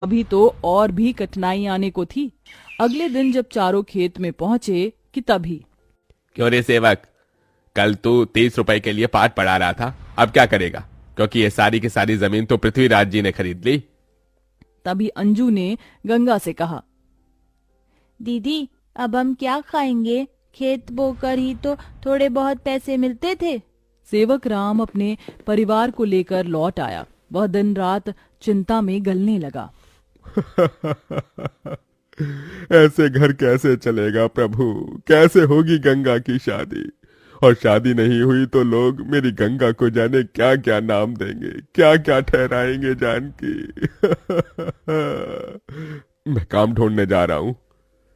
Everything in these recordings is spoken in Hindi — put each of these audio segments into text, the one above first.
अभी तो और भी कठिनाई आने को थी। अगले दिन जब चारों खेत में पहुंचे कि तभी क्यों रे सेवक, कल तू 30 रुपए के लिए पाठ पढ़ा रहा था, अब क्या करेगा? क्योंकि ये सारी की सारी जमीन तो पृथ्वीराज जी ने खरीद ली। तभी अंजू ने गंगा से कहा, दीदी, अब हम क्या खाएंगे? खेत बोकर ही तो थोड़े बहुत पैसे मिलते थे। सेवक राम अपने परिवार को लेकर लौट आया। वह दिन रात चिंता में गलने लगा। ऐसे घर कैसे चलेगा प्रभु? कैसे होगी गंगा की शादी? और शादी नहीं हुई तो लोग मेरी गंगा को जाने क्या क्या नाम देंगे, क्या क्या ठहराएंगे जानकी। मैं काम ढूंढने जा रहा हूँ।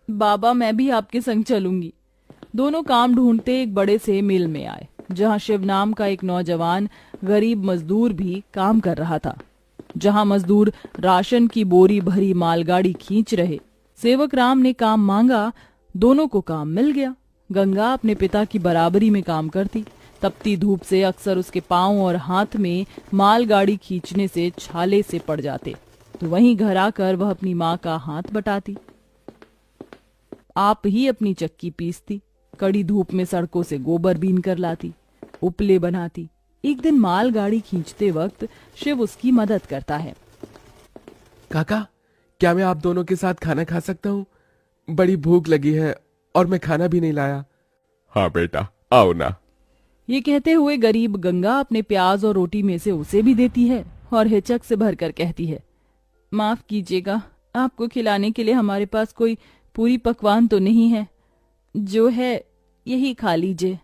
बाबा, मैं भी आपके संग चलूंगी। दोनों काम ढूंढते एक बड़े से मिल में आए, जहां शिव नाम का एक नौजवान गरीब मजदूर भी काम कर रहा था। जहां मजदूर राशन की बोरी भरी मालगाड़ी खींच रहे। सेवक राम ने काम मांगा, दोनों को काम मिल गया। गंगा अपने पिता की बराबरी में काम करती। तपती धूप से अक्सर उसके पांव और हाथ में मालगाड़ी खींचने से छाले से पड़ जाते, तो वहीं घर आकर वह अपनी माँ का हाथ बटाती। आप ही अपनी चक्की पीसती, कड़ी धूप में सड़कों से गोबर बीन कर लाती, उपले बनाती। एक दिन मालगाड़ी खींचते वक्त शिव उसकी मदद करता है। काका, क्या मैं आप दोनों के साथ खाना खा सकता हूँ? बड़ी भूख लगी है और मैं खाना भी नहीं लाया। हाँ बेटा, आओ ना। ये कहते हुए गरीब गंगा अपने प्याज और रोटी में से उसे भी देती है और हिचक से भरकर कहती है, माफ कीजिएगा, आपको खिलाने के लिए हमारे पास कोई पूरी पकवान तो नहीं है। जो है यही खा लीजिए।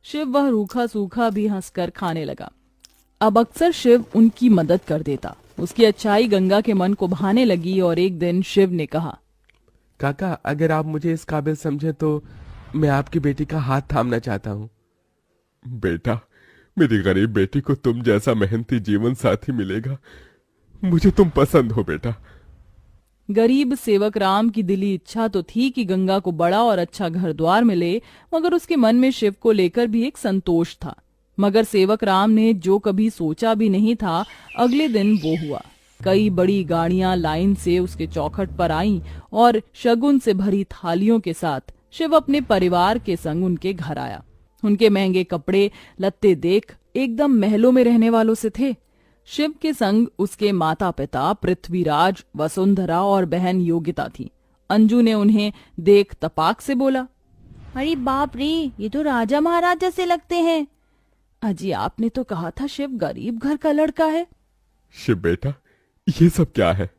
शिव वह रूखा सूखा भी हंसकर खाने लगा। अब अक्सर शिव उनकी मदद कर देता। उसकी अच्छाई गंगा के मन को भाने लगी और एक दिन शिव ने कहा, काका, अगर आप मुझे इस काबिल समझे तो मैं आपकी बेटी का हाथ थामना चाहता हूँ। बेटा, मेरी गरीब बेटी को तुम जैसा मेहनती जीवन साथी मिलेगा। मुझे तुम पसंद हो बेटा। गरीब सेवक राम की दिली इच्छा तो थी कि गंगा को बड़ा और अच्छा घर द्वार मिले, मगर उसके मन में शिव को लेकर भी एक संतोष था। मगर सेवक राम ने जो कभी सोचा भी नहीं था, अगले दिन वो हुआ। कई बड़ी गाड़ियां लाइन से उसके चौखट पर आईं और शगुन से भरी थालियों के साथ शिव अपने परिवार के संग उनके घर आया। उनके महंगे कपड़े लत्ते देख एकदम महलों में रहने वालों से थे। शिव के संग उसके माता पिता पृथ्वीराज, वसुंधरा और बहन योगिता थी। अंजू ने उन्हें देख तपाक से बोला, अरे बाप रे, ये तो राजा महाराजा से लगते हैं। अजी, आपने तो कहा था शिव गरीब घर का लड़का है। शिव बेटा, ये सब क्या है?